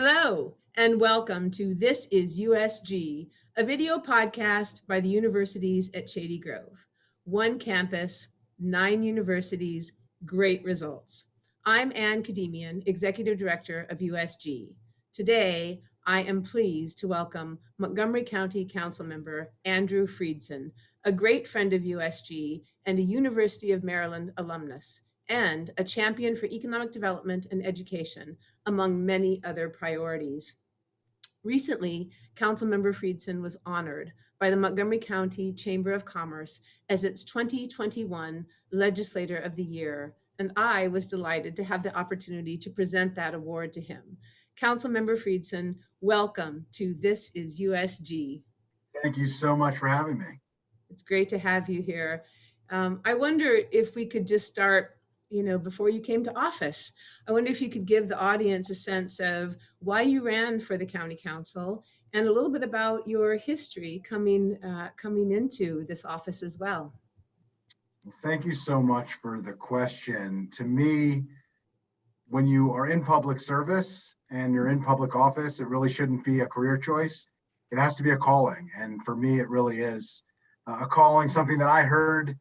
Hello, and welcome to This is USG, a video podcast by the universities at Shady Grove. One campus, 9 universities, great results. I'm Ann Kademian, Executive Director of USG. Today, I am pleased to welcome Montgomery County Councilmember Andrew Friedson, a great friend of USG and a University of Maryland alumnus, and a champion for economic development and education, among many other priorities. Recently, Councilmember Friedson was honored by the Montgomery County Chamber of Commerce as its 2021 Legislator of the Year, and I was delighted to have the opportunity to present that award to him. Councilmember Friedson, welcome to This is USG. Thank you so much for having me. It's great to have you here. I wonder if we could just start, before you came to office. I wonder if you could give the audience a sense of why you ran for the county council and a little bit about your history coming into this office as well. Thank you so much for the question. To me, when you are in public service and you're in public office, it really shouldn't be a career choice. It has to be a calling. And for me, it really is a calling, something that I heard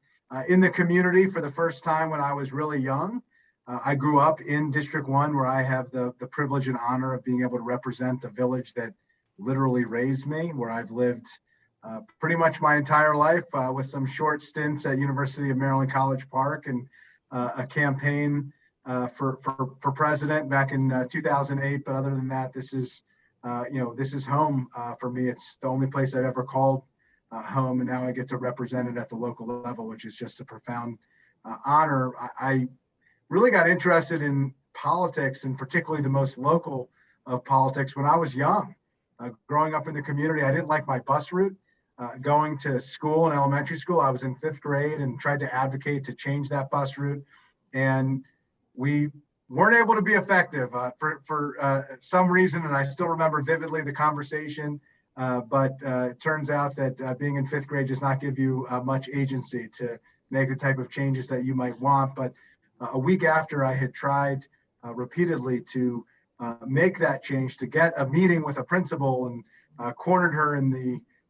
in the community for the first time when I was really young. I grew up in District 1, where I have the privilege and honor of being able to represent the village that literally raised me, where I've lived pretty much my entire life, with some short stints at University of Maryland College Park and a campaign for president back in 2008. But other than that, this is home for me. It's the only place I've ever called home, and now I get to represent it at the local level, which is just a profound honor. I really got interested in politics, and particularly the most local of politics, when I was young. Growing up in the community, I didn't like my bus route. Going to school in elementary school, I was in 5th grade and tried to advocate to change that bus route, and we weren't able to be effective for some reason, and I still remember vividly the conversation. But it turns out that being in 5th grade does not give you much agency to make the type of changes that you might want. But a week after I had tried repeatedly to make that change, to get a meeting with a principal and cornered her in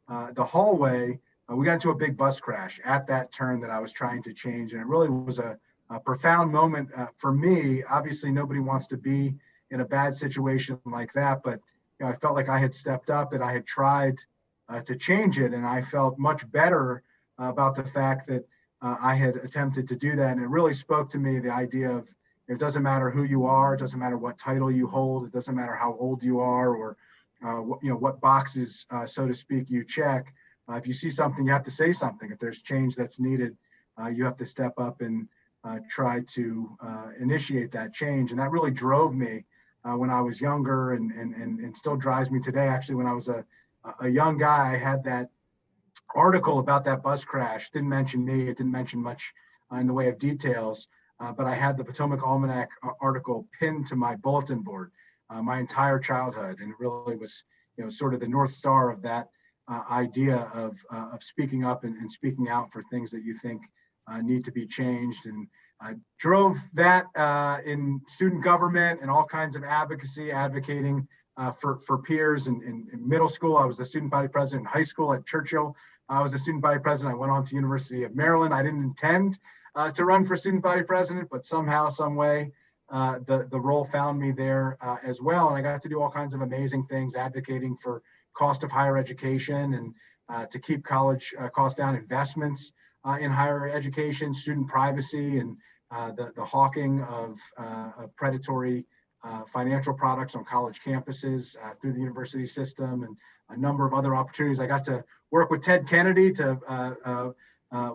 the hallway, we got into a big bus crash at that turn that I was trying to change. And it really was a profound moment for me. Obviously, nobody wants to be in a bad situation like that, but I felt like I had stepped up and I had tried to change it, and I felt much better about the fact that I had attempted to do that. And it really spoke to me, the idea of it doesn't matter who you are, it doesn't matter what title you hold, it doesn't matter how old you are, or what boxes, so to speak, you check. If you see something, you have to say something. If there's change that's needed, you have to step up and try to initiate that change. And that really drove me when I was younger, and still drives me today. Actually, when I was a young guy, I had that article about that bus crash. Didn't mention me. It didn't mention much in the way of details, but I had the Potomac Almanac article pinned to my bulletin board my entire childhood, and it really was, sort of the North Star of that idea of speaking up and speaking out for things that you think need to be changed. And I drove that in student government and all kinds of advocating for peers. In middle school, I was the student body president. In high school at Churchill, I was the student body president. I went on to University of Maryland. I didn't intend to run for student body president, but somehow, some way, the role found me there as well. And I got to do all kinds of amazing things, advocating for cost of higher education and to keep college costs down, investments in higher education, student privacy, and the hawking of predatory financial products on college campuses through the university system, and a number of other opportunities. I got to work with Ted Kennedy to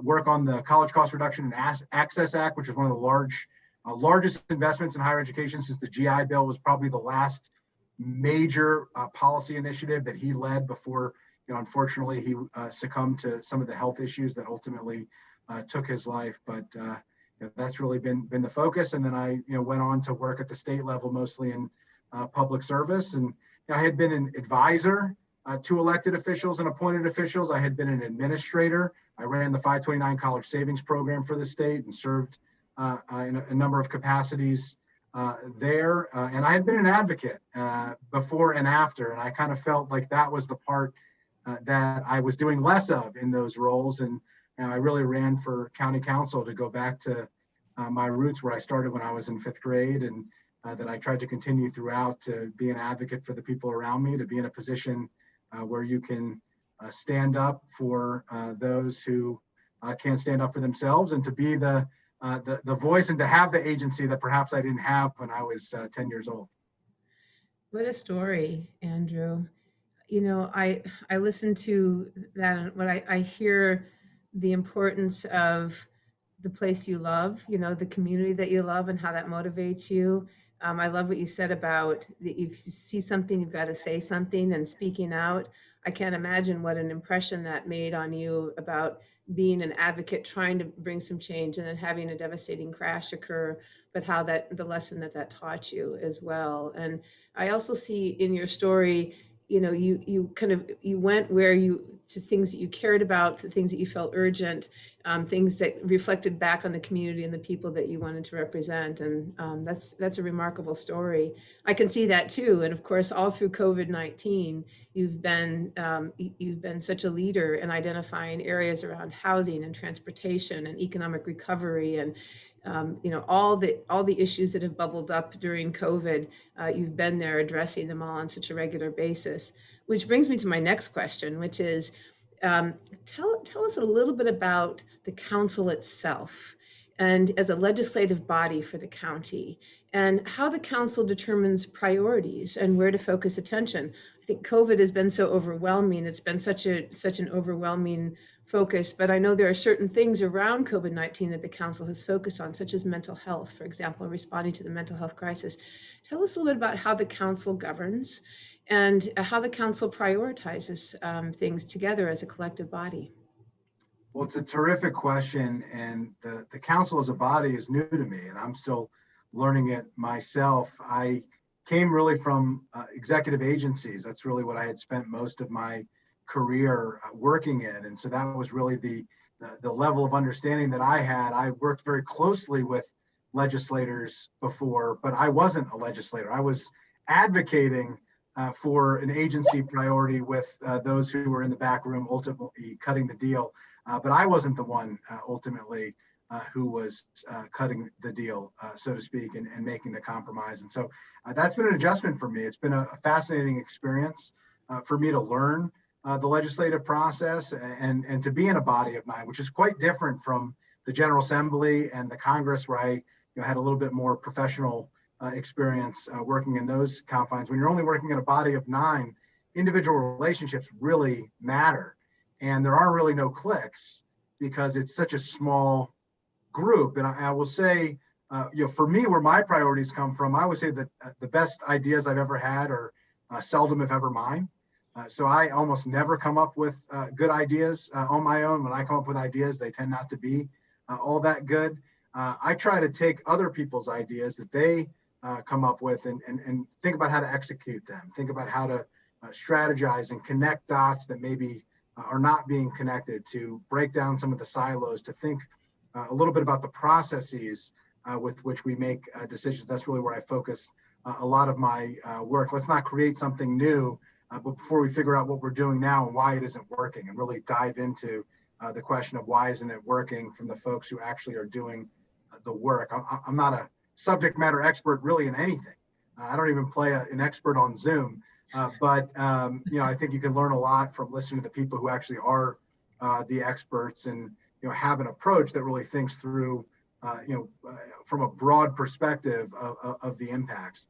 work on the College Cost Reduction and Access Act, which is one of the largest investments in higher education since the GI Bill. Was probably the last major policy initiative that he led before, unfortunately, he succumbed to some of the health issues that ultimately took his life. But that's really been the focus. And then I went on to work at the state level, mostly in public service. And I had been an advisor to elected officials and appointed officials. I had been an administrator. I ran the 529 College Savings Program for the state and served in a number of capacities there. And I had been an advocate before and after, and I kind of felt like that was the part that I was doing less of in those roles. And I really ran for county council to go back to my roots where I started when I was in 5th grade, and that I tried to continue throughout, to be an advocate for the people around me, to be in a position where you can stand up for those who can't stand up for themselves, and to be the voice and to have the agency that perhaps I didn't have when I was 10 years old. What a story, Andrew. You know, I listen to that, and when I hear the importance of the place you love, you know, the community that you love, and how that motivates you. I love what you said about that if you see something, you've got to say something, and speaking out. I can't imagine what an impression that made on you about being an advocate, trying to bring some change, and then having a devastating crash occur, but how that the lesson that that taught you as well. And I also see in your story, you know, you kind of you went where you to things that you cared about, to things that you felt urgent, things that reflected back on the community and the people that you wanted to represent. And that's a remarkable story. I can see that too. And of course, all through COVID-19, you've been such a leader in identifying areas around housing and transportation and economic recovery, and you know, all the issues that have bubbled up during COVID. You've been there addressing them all on such a regular basis. Which brings me to my next question, which is, tell us a little bit about the council itself, and as a legislative body for the county, and how the council determines priorities and where to focus attention. I think COVID has been so overwhelming. It's been such an overwhelming focus, but I know there are certain things around COVID-19 that the council has focused on, such as mental health, for example, responding to the mental health crisis. Tell us a little bit about how the council governs, and how the council prioritizes things together as a collective body. Well, it's a terrific question, and the council as a body is new to me, and I'm still learning it myself. I came really from executive agencies. That's really what I had spent most of my career working in, and so that was really the level of understanding that I had. I worked very closely with legislators before, but I wasn't a legislator. I was advocating for an agency priority with those who were in the back room, ultimately cutting the deal. But I wasn't the one ultimately who was cutting the deal, so to speak, and making the compromise. And so that's been an adjustment for me. It's been a fascinating experience for me to learn the legislative process, and to be in a body of 9, which is quite different from the General Assembly and the Congress, where I had a little bit more professional experience working in those confines. When you're only working in a body of 9, individual relationships really matter. And there are really no cliques because it's such a small group. And I will say, for me, where my priorities come from, I would say that the best ideas I've ever had are seldom, if ever, mine. So I almost never come up with good ideas on my own. When I come up with ideas, they tend not to be all that good. I try to take other people's ideas that they come up with and think about how to execute them, think about how to strategize and connect dots that maybe are not being connected, to break down some of the silos, to think a little bit about the processes with which we make decisions. That's really where I focus a lot of my work. Let's not create something new, but before we figure out what we're doing now and why it isn't working, and really dive into the question of why isn't it working from the folks who actually are doing the work. I'm not a subject matter expert really in anything. I don't even play an expert on Zoom. But I think you can learn a lot from listening to the people who actually are the experts, and have an approach that really thinks through from a broad perspective of the impacts.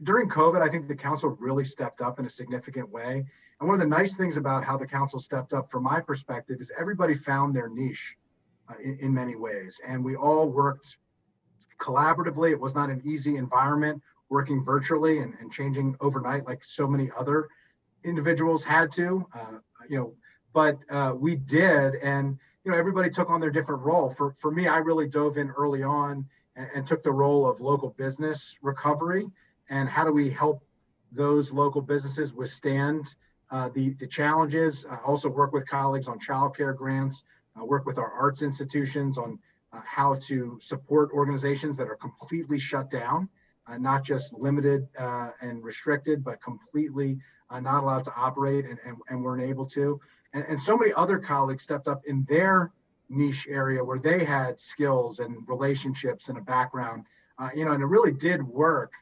During COVID, I think the council really stepped up in a significant way. And one of the nice things about how the council stepped up, from my perspective, is everybody found their niche in many ways, and we all worked collaboratively. It was not an easy environment, working virtually and changing overnight like so many other individuals had to, but we did. And, everybody took on their different role. For me, I really dove in early on and took the role of local business recovery, and how do we help those local businesses withstand the challenges. Also work with colleagues on childcare grants, work with our arts institutions on how to support organizations that are completely shut down, not just limited and restricted, but completely not allowed to operate and weren't able to. And so many other colleagues stepped up in their niche area where they had skills and relationships and a background, and it really did work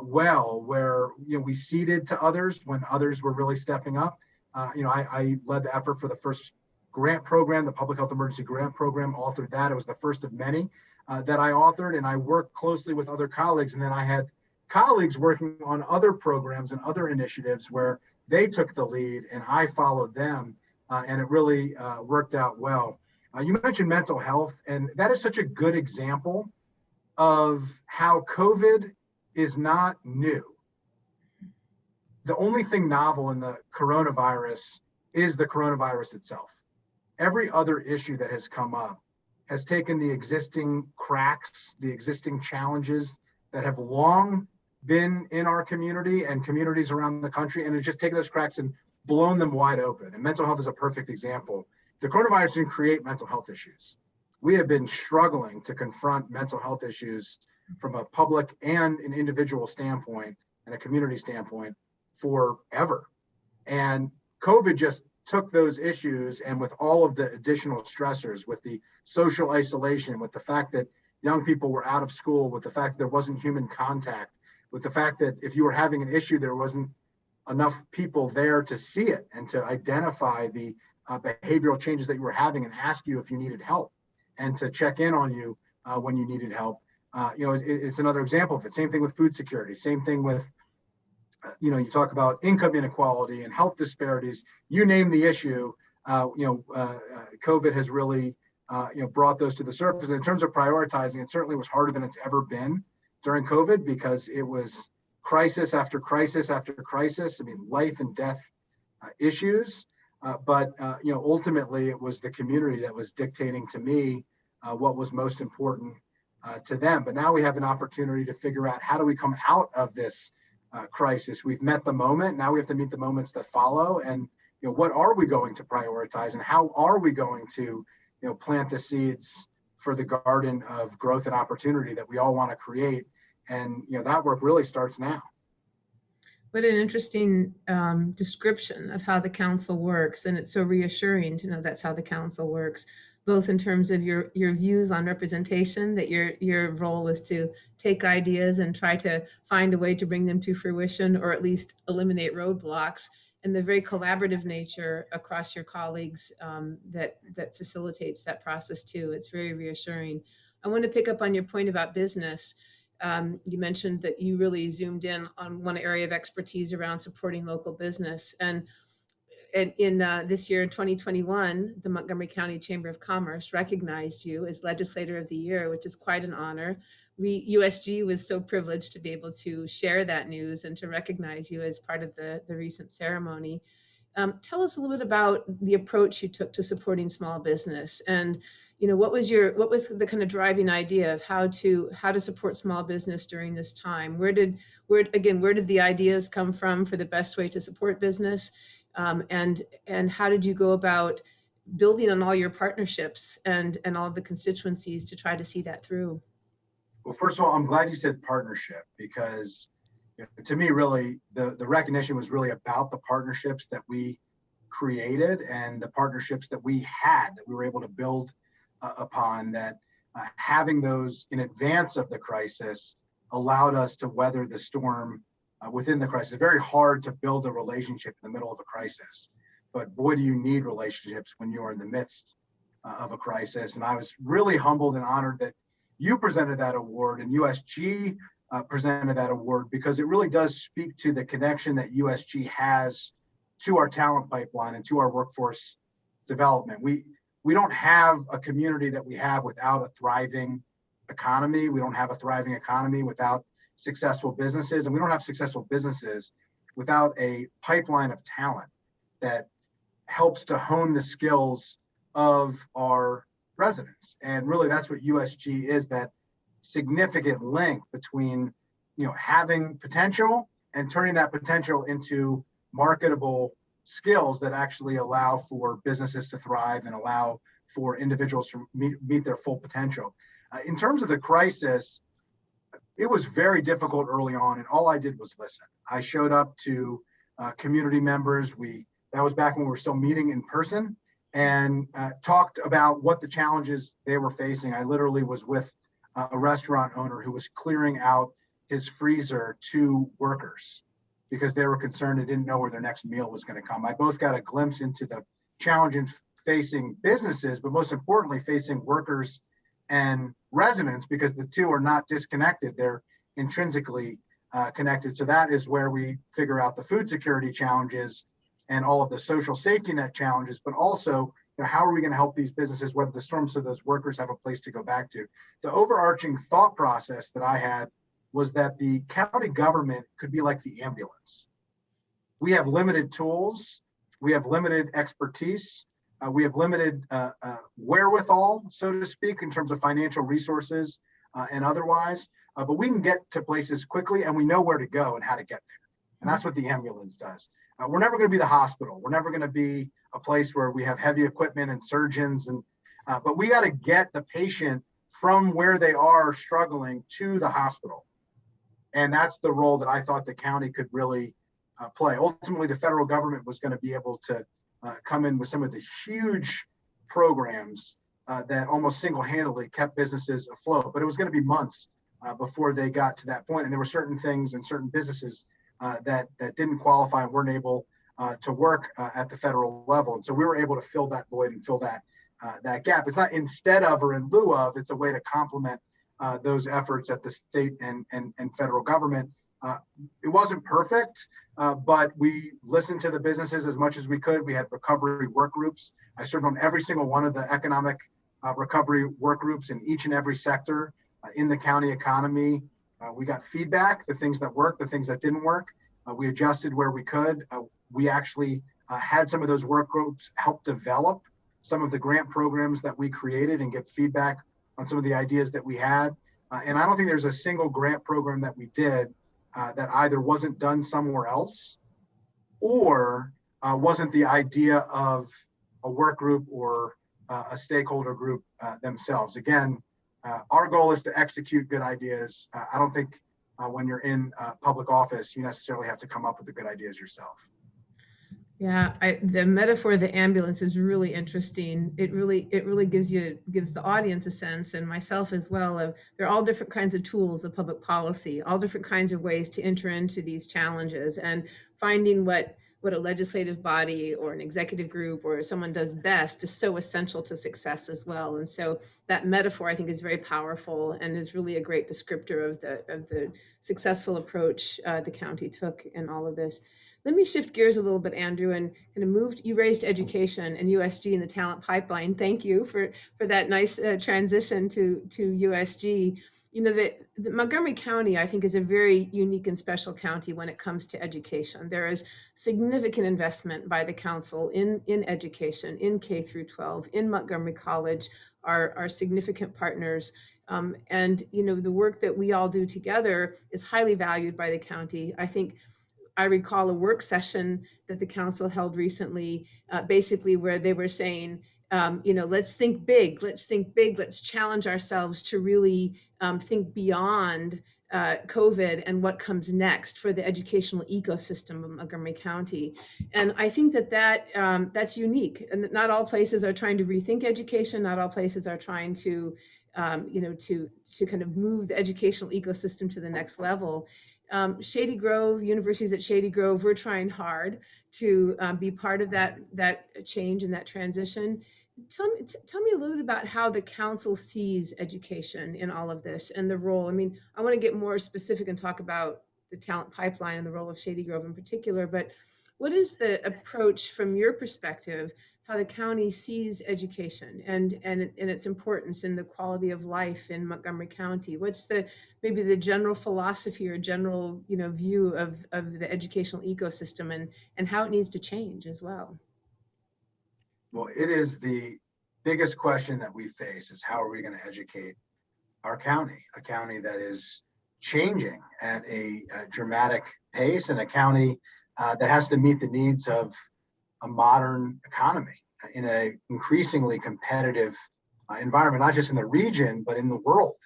well, where we ceded to others when others were really stepping up. I led the effort for the first grant program, the Public Health Emergency Grant Program, authored that. It was the first of many that I authored, and I worked closely with other colleagues. And then I had colleagues working on other programs and other initiatives where they took the lead and I followed them, and it really worked out well. You mentioned mental health, and that is such a good example of how COVID is not new. The only thing novel in the coronavirus is the coronavirus itself. Every other issue that has come up has taken the existing cracks, the existing challenges that have long been in our community and communities around the country, and it's just taken those cracks and blown them wide open. And mental health is a perfect example. The coronavirus didn't create mental health issues. We have been struggling to confront mental health issues from a public and an individual standpoint and a community standpoint forever. And COVID just took those issues, and with all of the additional stressors, with the social isolation, with the fact that young people were out of school, with the fact that there wasn't human contact, with the fact that if you were having an issue, there wasn't enough people there to see it and to identify the behavioral changes that you were having and ask you if you needed help and to check in on you when you needed help. It's another example of it. Same thing with food security. Same thing with, you talk about income inequality and health disparities. You name the issue. COVID has really, brought those to the surface. And in terms of prioritizing, it certainly was harder than it's ever been during COVID because it was crisis after crisis after crisis. I mean, life and death issues. But ultimately, it was the community that was dictating to me what was most important to them. But now we have an opportunity to figure out how do we come out of this crisis. We've met the moment. Now we have to meet the moments that follow. And what are we going to prioritize, and how are we going to plant the seeds for the garden of growth and opportunity that we all want to create? And that work really starts now. What an interesting description of how the council works. And it's so reassuring to know that's how the council works, both in terms of your views on representation, that your role is to take ideas and try to find a way to bring them to fruition, or at least eliminate roadblocks, and the very collaborative nature across your colleagues that facilitates that process too. It's very reassuring. I want to pick up on your point about business. You mentioned that you really zoomed in on one area of expertise around supporting local business. And in this year, in 2021, the Montgomery County Chamber of Commerce recognized you as Legislator of the Year, which is quite an honor. USG was so privileged to be able to share that news and to recognize you as part of the recent ceremony. Tell us a little bit about the approach you took to supporting small business, and what was the kind of driving idea of how to support small business during this time? Where did the ideas come from for the best way to support business, and how did you go about building on all your partnerships and all of the constituencies to try to see that through? Well, first of all, I'm glad you said partnership, because to me, really, the recognition was really about the partnerships that we created and the partnerships that we had, that we were able to build upon, that having those in advance of the crisis allowed us to weather the storm within the crisis. It's very hard to build a relationship in the middle of a crisis, but boy, do you need relationships when you are in the midst of a crisis. And I was really humbled and honored that you presented that award and USG presented that award, because it really does speak to the connection that USG has to our talent pipeline and to our workforce development. We don't have a community that we have without a thriving economy. We don't have a thriving economy without successful businesses, and we don't have successful businesses without a pipeline of talent that helps to hone the skills of our residents. And really, that's what USG is, that significant link between having potential and turning that potential into marketable skills that actually allow for businesses to thrive and allow for individuals to meet their full potential. In terms of the crisis, it was very difficult early on, and all I did was listen. I showed up to community members. That was back when we were still meeting in person, and talked about what the challenges they were facing. I literally was with a restaurant owner who was clearing out his freezer to workers because they were concerned and didn't know where their next meal was going to come. I both got a glimpse into the challenges facing businesses, but most importantly, facing workers and residents, because the two are not disconnected. They're intrinsically connected. So that is where we figure out the food security challenges and all of the social safety net challenges, but also, how are we going to help these businesses weather the storm so those workers have a place to go back to? The overarching thought process that I had was that the county government could be like the ambulance. We have limited tools, we have limited expertise, we have limited wherewithal, so to speak, in terms of financial resources and otherwise, but we can get to places quickly and we know where to go and how to get there. And that's what the ambulance does. We're never going to be the hospital. We're never going to be a place where we have heavy equipment and surgeons, but we got to get the patient from where they are struggling to the hospital. And that's the role that I thought the county could really play. Ultimately, the federal government was going to be able to come in with some of the huge programs that almost single-handedly kept businesses afloat. But it was going to be months before they got to that point. And there were certain things and certain businesses that didn't qualify and weren't able to work at the federal level. And so we were able to fill that void and fill that gap. It's not instead of or in lieu of, it's a way to complement those efforts at the state and federal government. It wasn't perfect, but we listened to the businesses as much as we could. We had recovery work groups. I served on every single one of the economic recovery work groups in each and every sector in the county economy. We got feedback, the things that worked, the things that didn't work. We adjusted where we could. We actually had some of those work groups help develop some of the grant programs that we created and get feedback on some of the ideas that we had. And I don't think there's a single grant program that we did that either wasn't done somewhere else or wasn't the idea of a work group or a stakeholder group themselves. Again, our goal is to execute good ideas. I don't think when you're in public office, you necessarily have to come up with the good ideas yourself. Yeah, the metaphor of the ambulance is really interesting. It really gives the audience a sense, and myself as well, of there are all different kinds of tools of public policy, all different kinds of ways to enter into these challenges, and finding what a legislative body or an executive group or someone does best is so essential to success as well. And so that metaphor, I think, is very powerful and is really a great descriptor of the successful approach the county took in all of this. Let me shift gears a little bit, Andrew, and kind of move. You raised education and USG and the talent pipeline. Thank you for that nice transition to USG. The Montgomery County, I think, is a very unique and special county when it comes to education. There is significant investment by the council in education, in K through 12, in Montgomery College, our significant partners. And the work that we all do together is highly valued by the county. I recall a work session that the council held recently, basically where they were saying, let's think big, let's challenge ourselves to really think beyond COVID and what comes next for the educational ecosystem of Montgomery County. And I think that's unique. And not all places are trying to rethink education. Not all places are trying to kind of move the educational ecosystem to the next level. Shady Grove, universities at Shady Grove, we're trying hard to be part of that change and that transition. Tell me a little bit about how the council sees education in all of this and the role. I mean, I want to get more specific and talk about the talent pipeline and the role of Shady Grove in particular, but what is the approach from your perspective, how the county sees education and its importance in the quality of life in Montgomery County? What's maybe the general philosophy or general view of the educational ecosystem and how it needs to change as well? Well, it is the biggest question that we face is how are we going to educate our county, a county that is changing at a dramatic pace and a county that has to meet the needs of a modern economy. in a increasingly competitive environment, not just in the region, but in the world,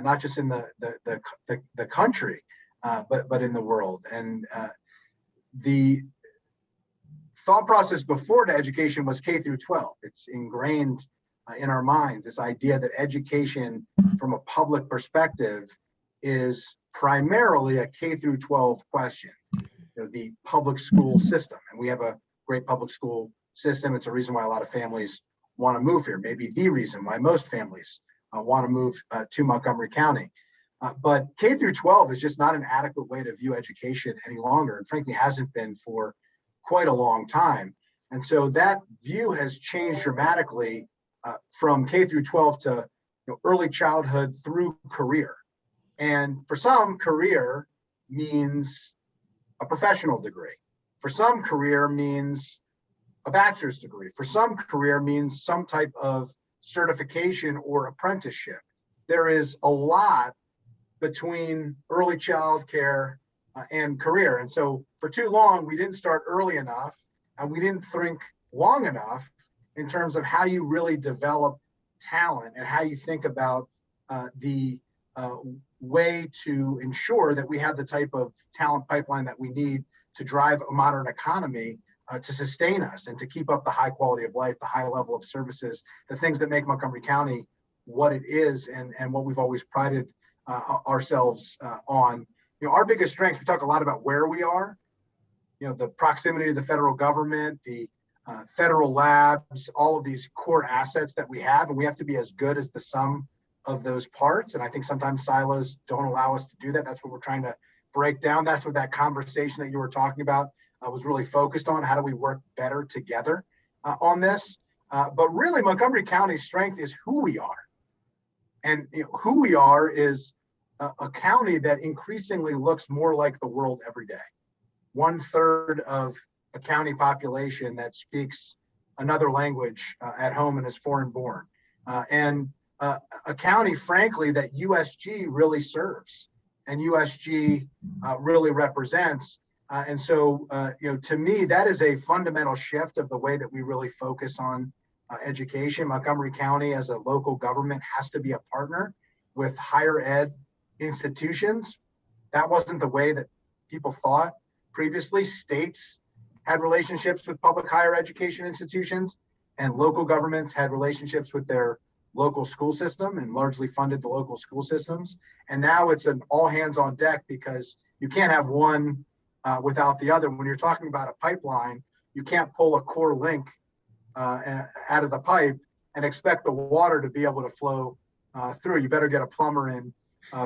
not just in the country, but in the world. And the thought process before the education was K through 12. It's ingrained in our minds, this idea that education from a public perspective is primarily a K through 12 question. The public school system, and we have a great public school system. It's a reason why a lot of families want to move here, maybe the reason why most families want to move to Montgomery County. But K through 12 is just not an adequate way to view education any longer, and frankly hasn't been for quite a long time. And so that view has changed dramatically from K through 12 to early childhood through career. And for some, career means a professional degree. For some, career means a bachelor's degree. For some, career means some type of certification or apprenticeship. There is a lot between early child care and career. And so for too long, we didn't start early enough, and we didn't think long enough in terms of how you really develop talent and how you think about the way to ensure that we have the type of talent pipeline that we need to drive a modern economy to sustain us and to keep up the high quality of life, the high level of services, the things that make Montgomery County what it is and what we've always prided ourselves on. Our biggest strength, we talk a lot about where we are, the proximity to the federal government, the federal labs, all of these core assets that we have, and we have to be as good as the sum of those parts. And I think sometimes silos don't allow us to do that. That's what we're trying to break down. That's what that conversation that you were talking about was really focused on. How do we work better together on this? But really, Montgomery County's strength is who we are. And who we are is a county that increasingly looks more like the world every day. 1/3 of a county population that speaks another language at home and is foreign born. And a county, frankly, that USG really serves and USG really represents. And so, to me, that is a fundamental shift of the way that we really focus on education. Montgomery County as a local government has to be a partner with higher ed institutions. That wasn't the way that people thought previously. States had relationships with public higher education institutions, and local governments had relationships with their local school system and largely funded the local school systems. And now it's an all hands on deck, because you can't have one without the other. When you're talking about a pipeline, you can't pull a core link out of the pipe and expect the water to be able to flow through. You better get a plumber in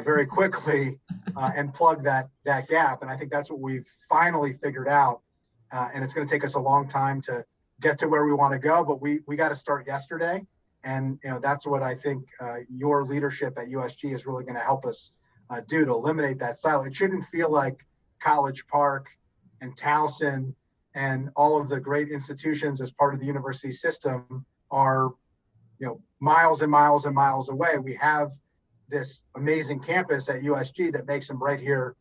very quickly and plug that gap. And I think that's what we've finally figured out. And it's going to take us a long time to get to where we want to go, but we got to start yesterday. And that's what I think your leadership at USG is really going to help us do, to eliminate that silo. It shouldn't feel like College Park and Towson and all of the great institutions as part of the university system are miles and miles and miles away. We have this amazing campus at USG that makes them right here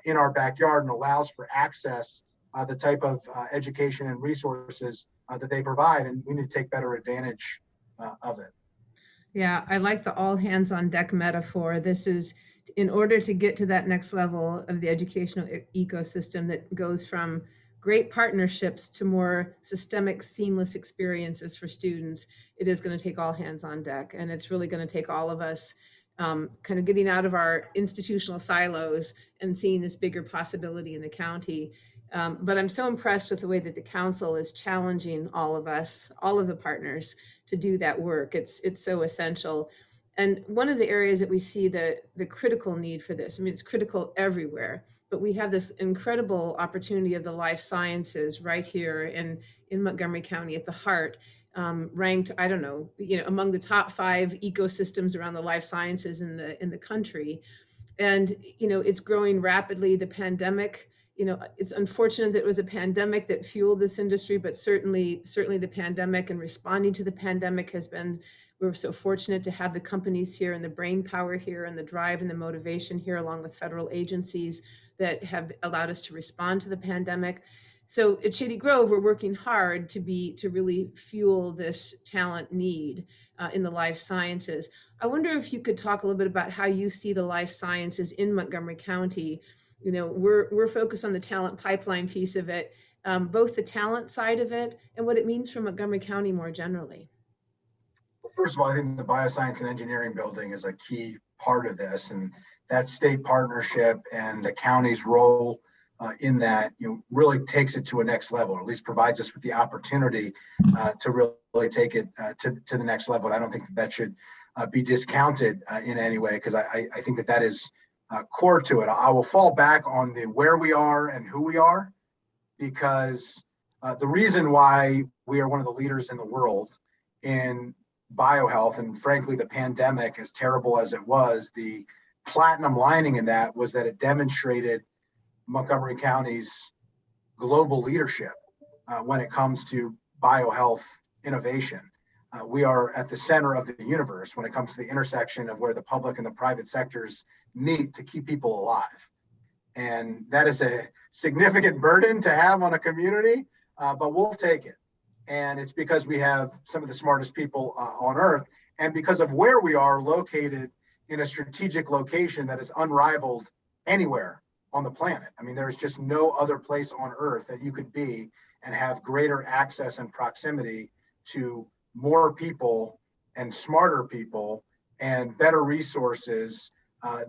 in our backyard and allows for access, the type of education and resources that they provide, and we need to take better advantage of it. Yeah, I like the all hands on deck metaphor. This is in order to get to that next level of the educational ecosystem that goes from great partnerships to more systemic, seamless experiences for students. It is going to take all hands on deck, and it's really going to take all of us kind of getting out of our institutional silos and seeing this bigger possibility in the county. But I'm so impressed with the way that the council is challenging all of us, all of the partners, to do that work. It's so essential. And one of the areas that we see the critical need for this, I mean, it's critical everywhere, but we have this incredible opportunity of the life sciences right here in Montgomery County at the heart, ranked, I don't know, among the top 5 ecosystems around the life sciences in the country. And, it's growing rapidly. The pandemic, it's unfortunate that it was a pandemic that fueled this industry, but certainly the pandemic and responding to the pandemic we're so fortunate to have the companies here and the brain power here and the drive and the motivation here, along with federal agencies that have allowed us to respond to the pandemic. So at Shady Grove, we're working hard to really fuel this talent need in the life sciences. I wonder if you could talk a little bit about how you see the life sciences in Montgomery County. You know, we're focused on the talent pipeline piece of it, both the talent side of it and what it means for Montgomery County more generally. Well, first of all, I think the bioscience and engineering building is a key part of this, and that state partnership and the county's role in that, really takes it to a next level, or at least provides us with the opportunity to really take it to the next level. And I don't think that should be discounted in any way, because I think that is core to it. I will fall back on the where we are and who we are, because the reason why we are one of the leaders in the world in biohealth, and frankly, the pandemic, as terrible as it was, the platinum lining in that was that it demonstrated Montgomery County's global leadership when it comes to biohealth innovation. We are at the center of the universe when it comes to the intersection of where the public and the private sectors meet to keep people alive. And that is a significant burden to have on a community, but we'll take it. And it's because we have some of the smartest people on earth, and because of where we are located in a strategic location that is unrivaled anywhere on the planet. I mean, there's just no other place on earth that you could be and have greater access and proximity to more people and smarter people and better resources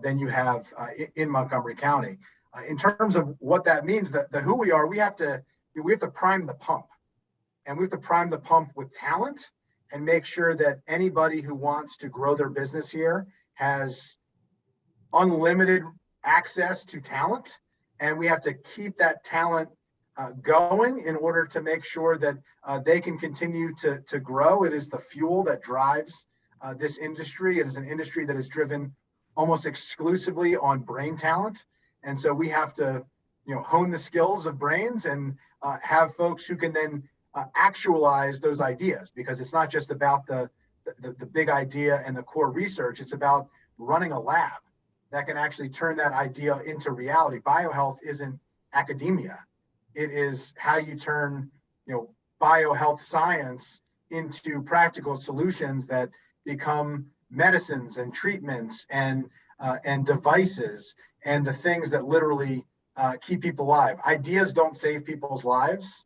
than you have in Montgomery County. In terms of what that means, the who we are, we have to prime the pump. And we have to prime the pump with talent and make sure that anybody who wants to grow their business here has unlimited access to talent. And we have to keep that talent going in order to make sure that they can continue to grow. It is the fuel that drives this industry. It is an industry that is driven almost exclusively on brain talent. And so we have to, hone the skills of brains and have folks who can then actualize those ideas, because it's not just about the big idea and the core research. It's about running a lab that can actually turn that idea into reality. Biohealth isn't academia. It is how you turn, biohealth science into practical solutions that become medicines and treatments and devices and the things that literally keep people alive. Ideas don't save people's lives.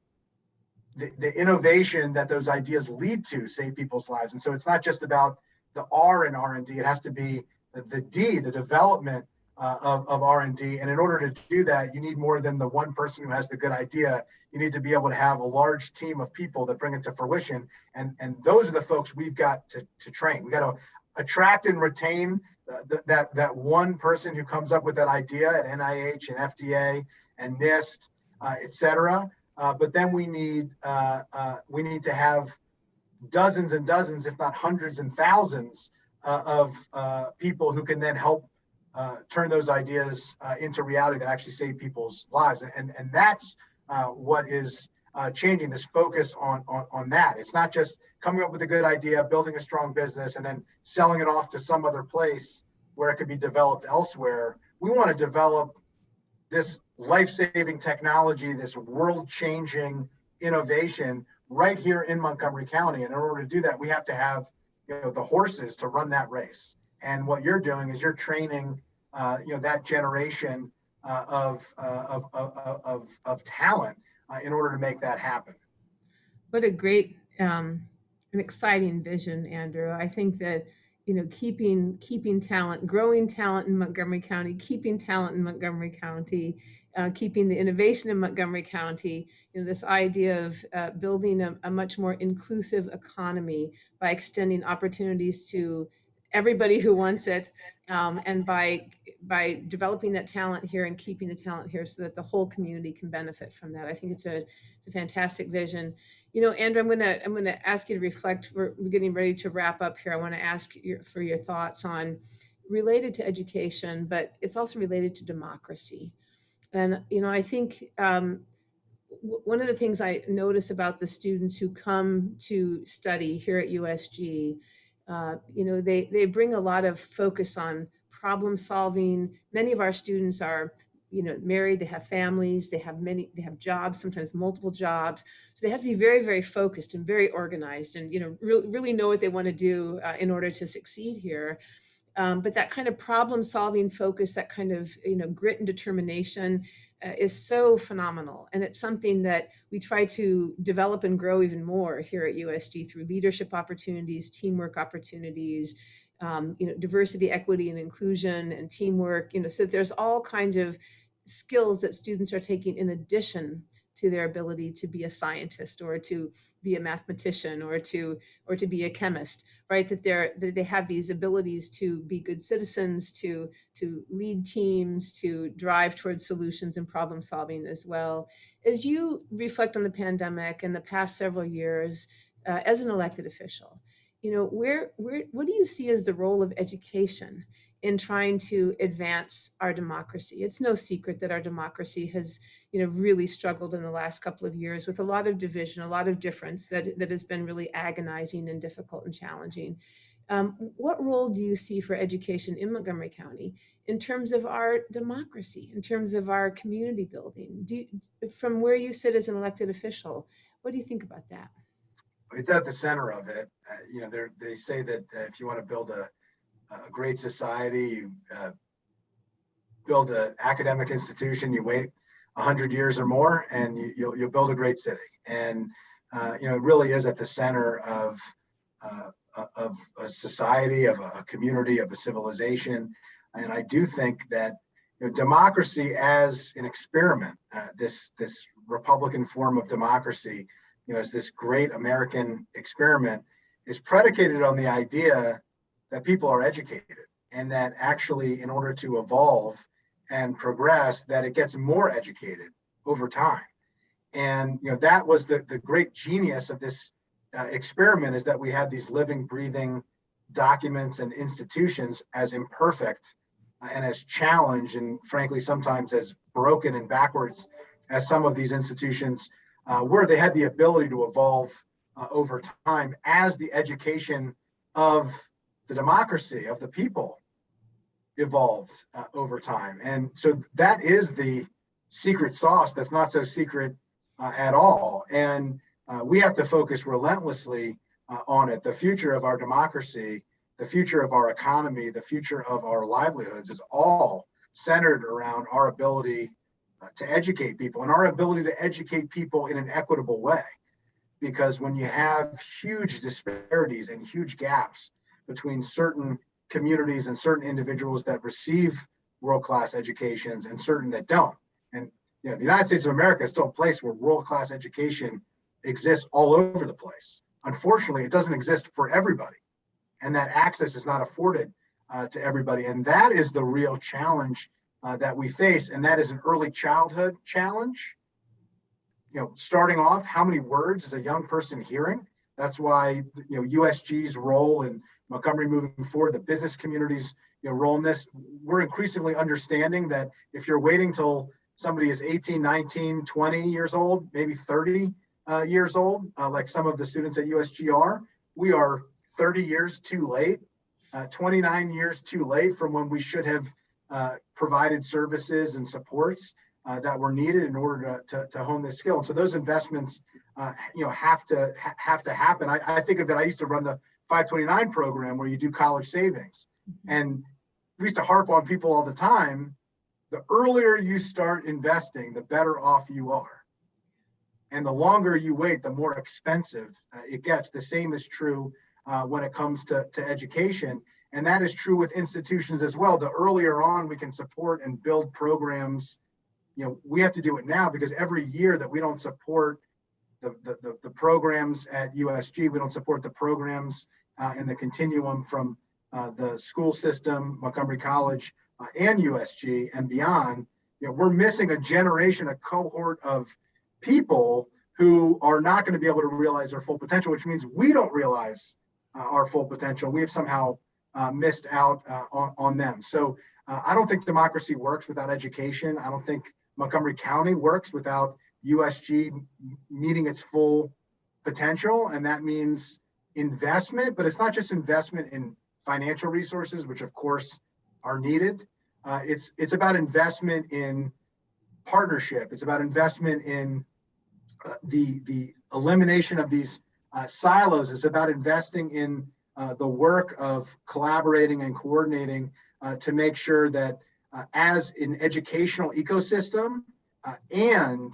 The innovation that those ideas lead to save people's lives. And so it's not just about the R in R&D. It has to be the D, the development of R&D. And in order to do that, you need more than the one person who has the good idea. You need to be able to have a large team of people that bring it to fruition. And those are the folks we've got to train. We got to attract and retain that one person who comes up with that idea at NIH and FDA and NIST, et cetera. But then we need to have dozens and dozens, if not hundreds and thousands of people who can then help turn those ideas into reality that actually save people's lives. And that's what is changing, this focus on that. It's not just coming up with a good idea, building a strong business, and then selling it off to some other place where it could be developed elsewhere. We want to develop this life-saving technology, this world-changing innovation right here in Montgomery County. And in order to do that, we have to have, the horses to run that race. And what you're doing is you're training, that generation of talent in order to make that happen. What a great, an exciting vision, Andrew. I think that keeping talent, growing talent in Montgomery County, keeping talent in Montgomery County, keeping the innovation in Montgomery County, this idea of building a much more inclusive economy by extending opportunities to everybody who wants it, and by developing that talent here and keeping the talent here so that the whole community can benefit from that. I think it's a fantastic vision. Andrew, I'm gonna ask you to reflect. We're getting ready to wrap up here. I want to ask for your thoughts on, related to education, but it's also related to democracy. And I think one of the things I notice about the students who come to study here at USG, they bring a lot of focus on problem solving. Many of our students are married, they have families, they have jobs, sometimes multiple jobs. So they have to be very, very focused and very organized and, really know what they want to do in order to succeed here. But that kind of problem solving focus, that kind of grit and determination is so phenomenal. And it's something that we try to develop and grow even more here at USG through leadership opportunities, teamwork opportunities, diversity, equity, and inclusion, and teamwork. So there's all kinds of skills that students are taking in addition to their ability to be a scientist or to be a mathematician or to be a chemist, right? That they have these abilities to be good citizens, to lead teams, to drive towards solutions and problem solving as well. As you reflect on the pandemic and the past several years, as an elected official, where what do you see as the role of education in trying to advance our democracy? It's no secret that our democracy has, really struggled in the last couple of years with a lot of division, a lot of difference that has been really agonizing and difficult and challenging. What role do you see for education in Montgomery County in terms of our democracy, in terms of our community building? From where you sit as an elected official, what do you think about that? It's at the center of it. They say that if you want to build a great society, you build an academic institution, you wait 100 years or more, and you'll build a great city. And it really is at the center of a society, of a community, of a civilization. And I do think that democracy as an experiment, this Republican form of democracy, as this great American experiment, is predicated on the idea that people are educated, and that actually, in order to evolve and progress, that it gets more educated over time. And that was the great genius of this experiment, is that we have these living, breathing documents and institutions, as imperfect and as challenged, and frankly sometimes as broken and backwards as some of these institutions were. They had the ability to evolve over time as the education of the democracy of the people evolved over time. And so that is the secret sauce that's not so secret at all. And we have to focus relentlessly on it. The future of our democracy, the future of our economy, the future of our livelihoods is all centered around our ability to educate people, and our ability to educate people in an equitable way. Because when you have huge disparities and huge gaps between certain communities and certain individuals that receive world-class educations and certain that don't, and the United States of America is still a place where world-class education exists all over the place. Unfortunately, it doesn't exist for everybody, and that access is not afforded to everybody. And that is the real challenge that we face, and that is an early childhood challenge. Starting off, how many words is a young person hearing? That's why USG's role in Montgomery moving forward, the business community's role in this, we're increasingly understanding that if you're waiting till somebody is 18, 19, 20 years old, maybe 30 years old, like some of the students at USG are, we are 30 years too late, 29 years too late from when we should have provided services and supports that were needed in order to hone this skill. And so those investments, have to happen. I think of it. I used to run the 529 program where you do college savings, and we used to harp on people all the time. The earlier you start investing, the better off you are, and the longer you wait, the more expensive it gets. The same is true when it comes to education, and that is true with institutions as well. The earlier on we can support and build programs, we have to do it now, because every year that we don't support the programs at USG, we don't support the programs in the continuum from the school system, Montgomery College, and USG and beyond, we're missing a generation, a cohort of people who are not going to be able to realize their full potential, which means we don't realize our full potential. We have somehow missed out on them. So I don't think democracy works without education. I don't think Montgomery County works without USG meeting its full potential. And that means investment, but it's not just investment in financial resources, which of course are needed, It's about investment in partnership. It's about investment in the elimination of these silos. It's about investing in the work of collaborating and coordinating to make sure that as an educational ecosystem and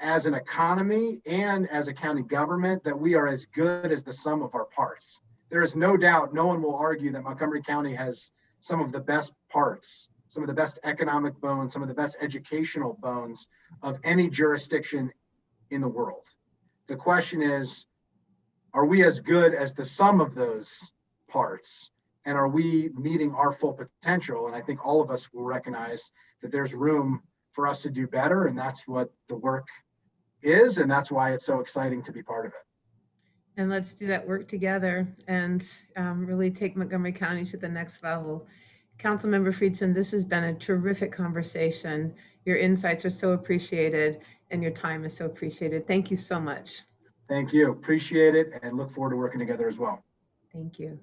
as an economy and as a county government, that we are as good as the sum of our parts. There is no doubt, no one will argue that Montgomery County has some of the best parts, some of the best economic bones, some of the best educational bones of any jurisdiction in the world. The question is, are we as good as the sum of those parts? And are we meeting our full potential? And I think all of us will recognize that there's room for us to do better. And that's what the work is. And that's why it's so exciting to be part of it. And let's do that work together and really take Montgomery County to the next level. Councilmember Friedson, this has been a terrific conversation. Your insights are so appreciated and your time is so appreciated. Thank you so much. Thank you. Appreciate it and look forward to working together as well. Thank you.